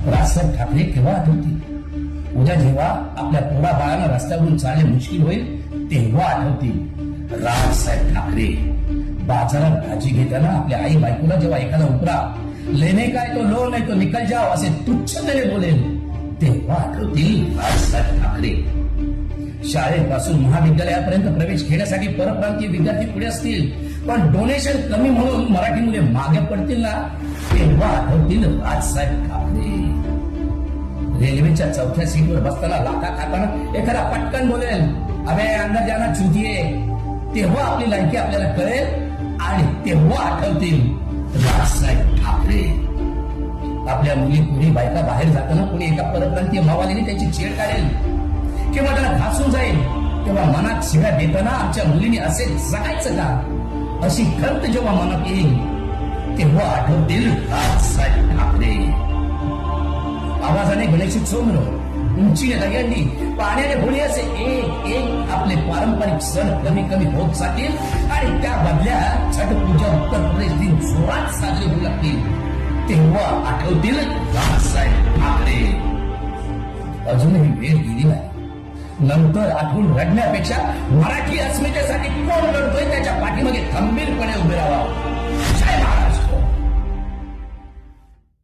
राजसाहेब ठाकरे केव्हा आठवतील? उद्या जेव्हा आपल्या पोरा बाळांना रस्त्यावरून चालणे मुश्किल होईल तेव्हा आठवतील राजसाहेब ठाकरे. बाजारात भाजी घेताना आपल्या आई बायकोला जेव्हा एखादा उपरा लेने काय तो लो नाही तो निकल जाओ असे तुच्छतेने बोलेल तेव्हा आठवतील राजसाहेब ठाकरे. शाळेपासून महाविद्यालयापर्यंत प्रवेश घेण्यासाठी परप्रांतीय विद्यार्थी पुढे असतील पण डोनेशन कमी म्हणून मराठी मुले मागे पडतील ना तेव्हा आठवतील राजसाहेब ठाकरे. रेल्वेच्या चौथ्या सीटवर बसताना लाथा खाताना एखादा पटकन बोलेल अबे अंदर जाना चुतीये तेव्हा आपली लायकी आपल्याला कळेल आणि तेव्हा आठवतील राजसाहेब ठाकरे. आपल्या मुली पुढे बायका बाहेर जाताना कोणी एका परप्रांतीय मावालीने त्याची छेड काढेल किंवा त्याला घासून जाईल तेव्हा मनात शिव्या देताना आमच्या मुलीने असे जगायचं का अशी खंत जेव्हा मनात येईल तेव्हा आठवतील राजसाहेब ठाकरे. आवाजाने गणेशोत्सव मिळव उंचीने दहीहंडी पाण्याने होळी असे एक एक आपले पारंपरिक सण कमी कमी होत जातील आणि त्या बदल्या छठ पूजा उत्तर प्रदेश दिन जोरात साजरे होऊ लागतील तेव्हा आठवतील राजसाहेब ठाकरे. अजूनही वेळ गेली नाही. नंतर आठवून रडण्यापेक्षा मराठी अस्मितेसाठी कोण लढतोय त्याच्या पाठीमागे खंबीरपणे उभे राहावं. जय